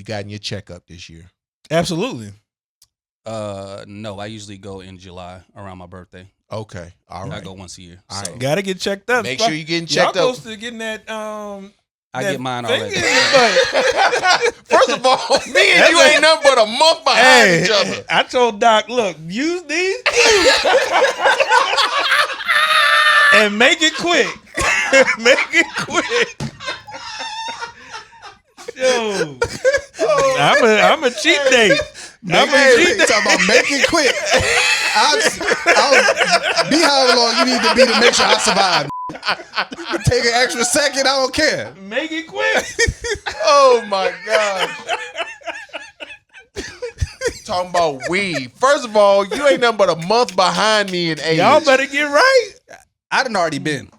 gotten your checkup this year? Absolutely. No, I usually go in July around my birthday. Okay, all right. I go once a year. All So right. Gotta get checked up. Make sure you're getting Y'all checked up. close to getting that. I get mine thing already. in your butt. First of all, me and you ain't nothing but a month behind each other. I told Doc, look, use these and make it quick. Make it quick. Yo, I'm a cheat day. I'm a cheat day. Talking about make it quick. I'll be however long you need to be to make sure I survive. Take an extra second, I don't care. Make it quick. Oh my God. Talking about weed. First of all, you ain't nothing but a month behind me in age. Y'all better get right. I done already been.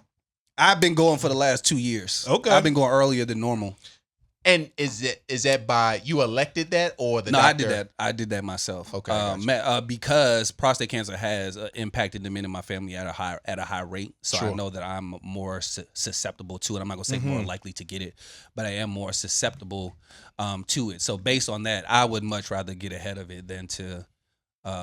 I've been going for the last 2 years. Okay. I've been going earlier than normal. And is that by you elected that or the No, doctor? I did that myself. Okay, gotcha. Because prostate cancer has impacted the men in my family at a high rate. So Sure. I know that I'm more susceptible to it. I'm not gonna say more likely to get it, but I am more susceptible to it. So based on that, I would much rather get ahead of it than to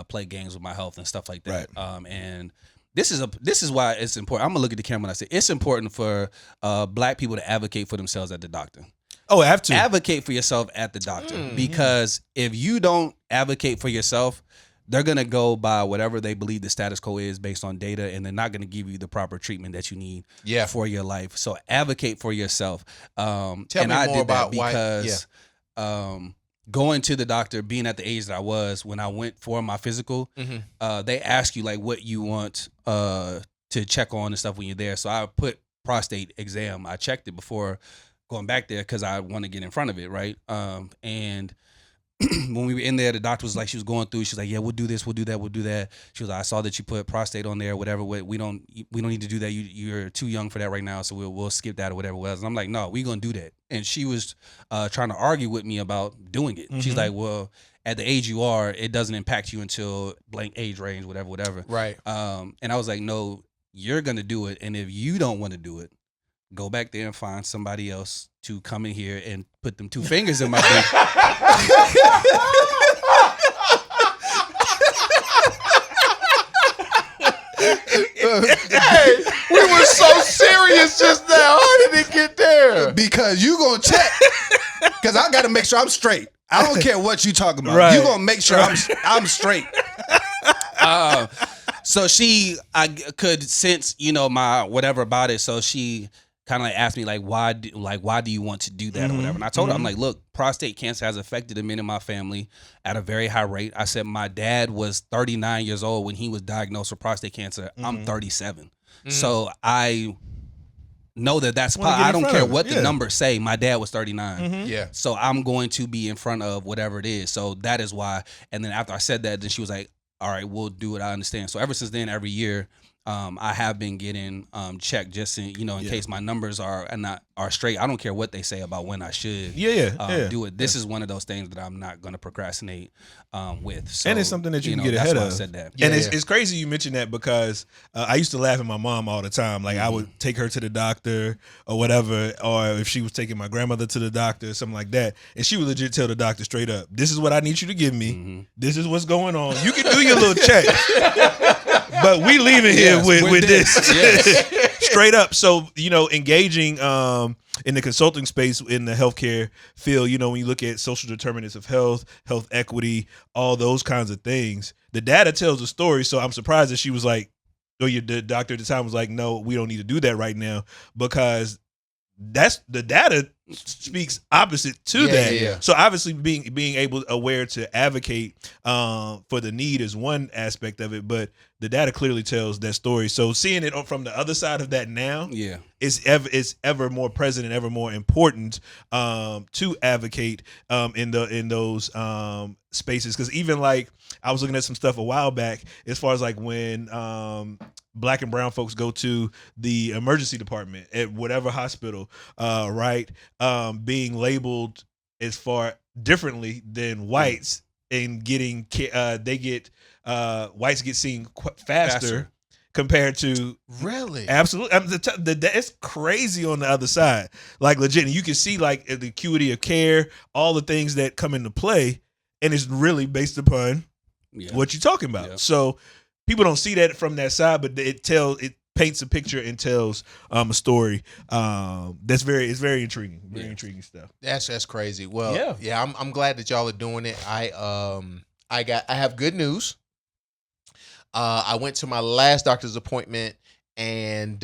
play games with my health and stuff like that. Right. And this is why it's important. I'm gonna look at the camera when I say it's important for Black people to advocate for themselves at the doctor. Oh, I have to. Advocate for yourself at the doctor, because if you don't advocate for yourself, they're going to go by whatever they believe the status quo is based on data, and they're not going to give you the proper treatment that you need for your life. So advocate for yourself. Tell me more about because going to the doctor, being at the age that I was when I went for my physical, they ask you like what you want to check on and stuff when you're there. So I put prostate exam. I checked it before going back there because I want to get in front of it, right? And when we were in there, the doctor was like, she was going through. She's like, "Yeah, we'll do this, we'll do that, we'll do that." She was like, "I saw that you put prostate on there, whatever. We don't need to do that. You're too young for that right now, so we'll skip that or whatever it was." And I'm like, "No, we're gonna do that." And she was trying to argue with me about doing it. She's like, "Well, at the age you are, it doesn't impact you until blank age range, whatever." Right. And I was like, "No, you're gonna do it, and if you don't want to do it, go back there and find somebody else to come in here and put them 2 fingers in my face." Hey, we were so serious just now. How did it get there? Because you gonna check. Because I gotta make sure I'm straight. I don't care what you talking about. Right. You gonna make sure I'm straight. So I could sense, my whatever about it. So she kind of like asked me why do you want to do that or whatever. And I told her, I'm like, look, prostate cancer has affected the men in my family at a very high rate. I said my dad was 39 years old when he was diagnosed with prostate cancer. I'm 37. So I know that's I don't care what the numbers say. My dad was 39. Yeah. So I'm going to be in front of whatever it is. So that is why. And then after I said that, then she was like, all right, we'll do it. I understand. So ever since then, every year, I have been getting checked just in case my numbers are straight. I don't care what they say about when I should do it. This is one of those things that I'm not going to procrastinate with. So, and it's something that you can get that's ahead why of. I said that. And it's crazy you mentioned that because I used to laugh at my mom all the time. Like I would take her to the doctor or whatever, or if she was taking my grandmother to the doctor or something like that, and she would legit tell the doctor straight up, "This is what I need you to give me. This is what's going on. You can do your little check." But we leaving here with this. Yes. Straight up. So, engaging in the consulting space in the healthcare field, when you look at social determinants of health equity, all those kinds of things, the data tells a story. So I'm surprised that she was like, the doctor at the time was like, "No, we don't need to do that right now," because that's the data speaks opposite to that. Yeah. So obviously being aware to advocate for the need is one aspect of it, but the data clearly tells that story. So seeing it from the other side of that now, it's ever more present and ever more important to advocate in those spaces. Because even like I was looking at some stuff a while back as far as like when Black and brown folks go to the emergency department at whatever hospital, right? Being labeled as far differently than whites and getting whites get seen faster compared to Really? absolutely. It's crazy on the other side. Like legit, and you can see like the acuity of care, all the things that come into play, and it's really based upon what you're talking about. Yeah. So people don't see that from that side, but it paints a picture and tells a story it's very intriguing. Very intriguing stuff. That's crazy. Well, yeah, I'm glad that y'all are doing it. I have good news. I went to my last doctor's appointment, and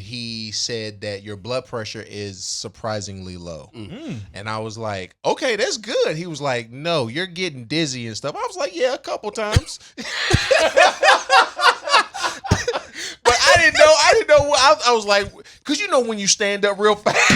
he said that your blood pressure is surprisingly low. Mm. And I was like, okay, that's good. He was like, no, you're getting dizzy and stuff. I was like, yeah, a couple times. But I didn't know. I was like, because you know when you stand up real fast.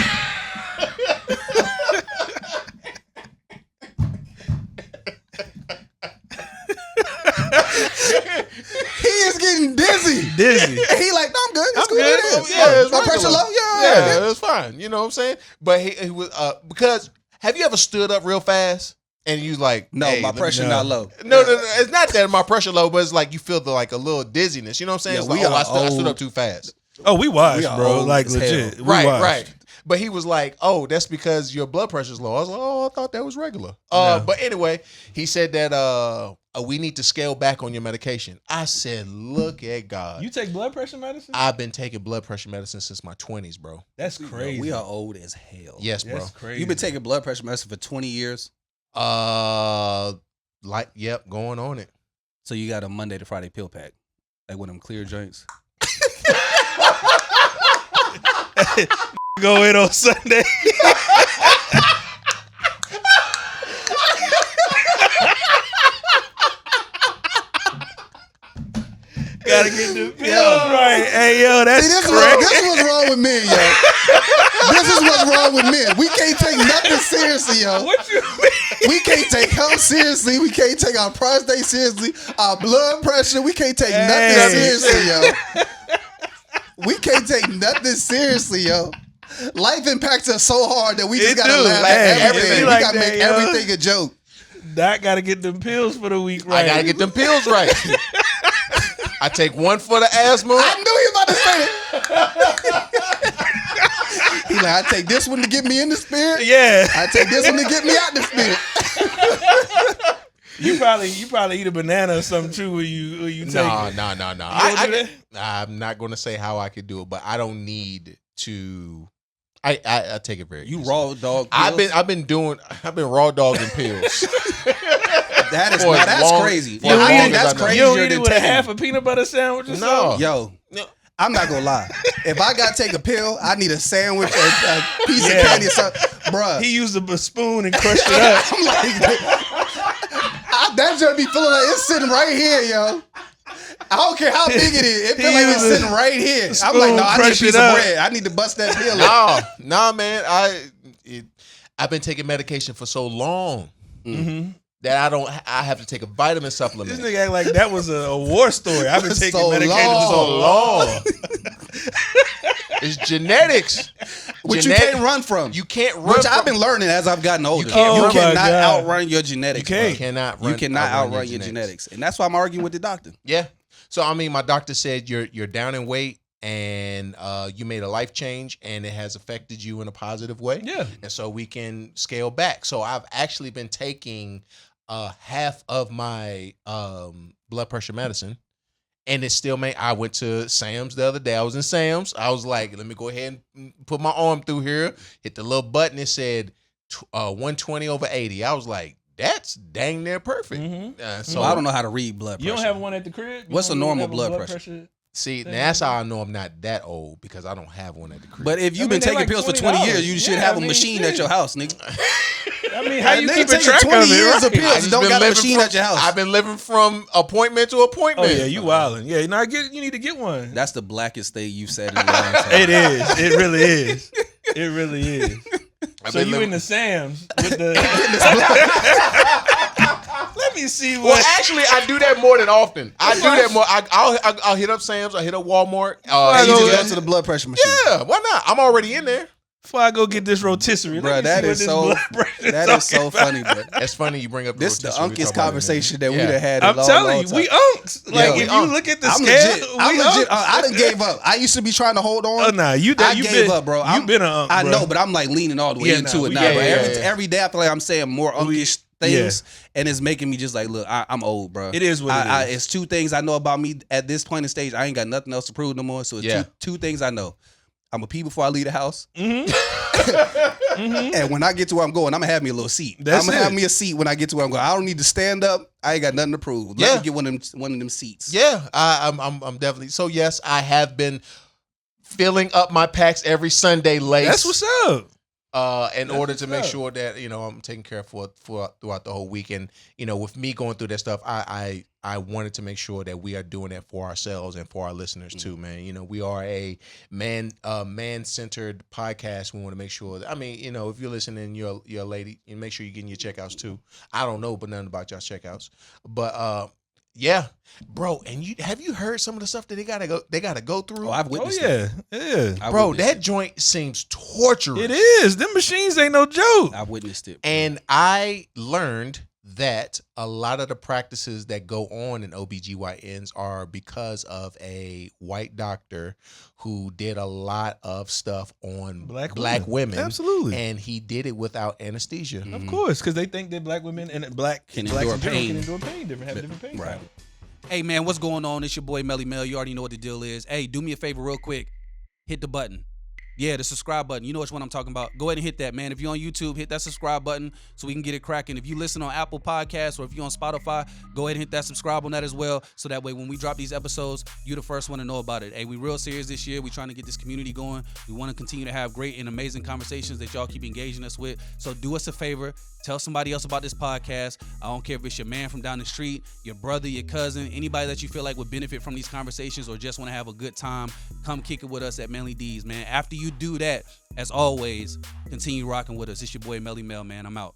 He is getting dizzy. And he like, no, I'm good. It's I'm cool. good. Yeah, It's my pressure regular. low. Yeah. It's fine. You know what I'm saying? But he was because have you ever stood up real fast and you like, No, hey, my let me- pressure not low. No, it's not that my pressure low, but it's like you feel like a little dizziness. You know what I'm saying? Yeah, It's like, we are I stood up old. too fast. Oh, we watched, We are bro. old Like as legit. hell. We watched. Right. But he was like, oh, that's because your blood pressure's low. I was like, oh, I thought that was regular. No. But anyway, he said that we need to scale back on your medication. I said, look at God. You take blood pressure medicine? I've been taking blood pressure medicine since my 20s, bro. That's crazy. We are old as hell. Yes, bro. That's crazy. You've been taking blood pressure medicine for 20 years. Yep, going on it. So you got a Monday to Friday pill pack. Like one of them clear joints. Go in on Sunday. Gotta get the pills right. Hey, yo, that's See, this is crazy. what's wrong with men, yo. This is what's wrong with men. We can't take nothing seriously, yo. What you mean? We can't take health seriously. We can't take our prostate seriously. Our blood pressure. We can't take nothing seriously, yo. We can't take nothing seriously, yo. Life impacts us so hard that we just It gotta do. laugh Hey, at it everything. be We like gotta that, make yo. everything a joke. Doc gotta get them pills for the week right. I gotta get them pills right. I take one for the asthma. I knew you about to say that. He like, I take this one to get me in the spirit. Yeah. I take this one to get me out the spirit. You probably eat a banana or something too when you take it. No. don't do that? I'm not gonna say how I could do it, but I don't need to. I take it very. You easy. raw dog. I've pills? been raw dogging pills. That is for not, as that's long- crazy. for Yo, as I long think as that's I know. crazy. You don't eat it with a half a peanut butter sandwich or No. something? Yo, No. I'm not gonna lie. If I gotta take a pill, I need a sandwich, a piece of Yeah. candy, or something. Bruh. He used a spoon and crushed it up. I'm like, that should be feeling like it's sitting right here, yo. I don't care how big it is. It feels like it's sitting right here. I'm like, no, I need a crush piece it of up. bread. I need to bust that pill up. Nah, man. I've been taking medication for so long that I have to take a vitamin This supplement. nigga act like that was a war story. I've been taking So medication long. for so long. It's genetics. Which you can't run from. You can't run. Which from, I've been learning as I've gotten older. You, can't run- Oh my cannot God. outrun your genetics. You can't. You cannot. Bro. You cannot outrun your genetics. And that's why I'm arguing with the doctor. Yeah. So I mean, my doctor said you're down in weight and you made a life change and it has affected you in a positive way. Yeah. And so we can scale back. So I've actually been taking half of my blood pressure medicine. And it still made. I went to Sam's the other day. I was in Sam's. I was like, let me go ahead and put my arm through here. Hit the little button. It said 120/80. I was like, that's dang near perfect. So So I don't know how to read blood pressure. You don't have one at the crib? You What's don't a normal have blood pressure? see, now that's how I know I'm not that old because I don't have one at the crib. But if you've I mean, been they taking like pills for 20 $20. years, you should Yeah, have I a mean, machine shit. at your house, nigga. I mean, how you Nigga keep taking track 20 of it? years of right? pills. I just don't been got a living machine from- at your house. I've been living from appointment to Oh appointment. yeah, you wildin'. Yeah, now you need to get one. That's the blackest thing you've said in a long time. It is. It really is. It really is. I've So been you living- in the Sam's with the? Let me see what. Well, actually, I do that more than often. I do that more. I'll hit up Sam's. I hit up Walmart. You go just ahead. go to the blood pressure machine. Yeah, why not? I'm already in there. Before I go get this rotisserie, Bro, let me that see what is this so blood pressure that is so funny, bro. That's funny you bring up This the rotisserie. We uncest talk about it in a conversation that minute. we done had. I'm telling you, we unks. Like Yeah, we if you unks. look at the I'm scale, legit. we I'm legit. unks. I done gave up. I used to be trying to hold on. Oh nah, you I you gave been, up, bro. You been an unk, I bro. know, but I'm like leaning all the way Yeah, into nah, it we- now. yeah, bro. yeah. Every day I feel like I'm saying more unkish things, yeah. and it's making me just like, look, I'm old, bro. It is what it is. It's two things I know about me at this point in stage. I ain't got nothing else to prove no more. So it's Yeah. two things I know. I'm a pee before I leave the house. Mm-hmm. And when I get to where I'm going, I'm gonna have me a little seat. That's I'm gonna have it. me a seat when I get to where I'm going. I don't need to stand up. I ain't got nothing to prove. Let me get one of them seats. Yeah, I'm definitely. So yes, I have been filling up my packs every Sunday late. That's what's up. In order to make up. sure that I'm taking care of for throughout the whole week. And with me going through that stuff, I wanted to make sure that we are doing that for ourselves and for our listeners too, man. We are a man-centered podcast. We want to make sure that, if you're listening, you're a lady, you make sure you're getting your checkouts too. I don't know, but nothing about y'all's checkouts. But yeah, bro. And have you heard some of the stuff that they gotta go through? Oh, I've Oh witnessed yeah, it. yeah. Bro, that joint seems torturous. It is. Them machines ain't no joke. I've witnessed it. And I learned that a lot of the practices that go on in OBGYNs are because of a white doctor who did a lot of stuff on black women. Absolutely. And he did it without anesthesia. Of course, because they think that black women and black Can blacks endure in general pain. can endure pain, have different pain. Right. tolerance. Hey man, what's going on? It's your boy Melly Mel. You already know what the deal is. Hey, do me a favor real quick. Hit the button. Yeah, the subscribe button. You know which one I'm talking about. Go ahead and hit that, man. If you're on YouTube, hit that subscribe button so we can get it cracking. If you listen on Apple Podcasts or if you're on Spotify, go ahead and hit that subscribe on that as well. So that way when we drop these episodes, you're the first one to know about it. Hey, we real serious this year. We trying to get this community going. We want to continue to have great and amazing conversations that y'all keep engaging us with. So do us a favor. Tell somebody else about this podcast. I don't care if it's your man from down the street, your brother, your cousin, anybody that you feel like would benefit from these conversations or just want to have a good time. Come kick it with us at Manly D's, man. After you do that, as always, continue rocking with us. It's your boy Melly Mel, man. I'm out.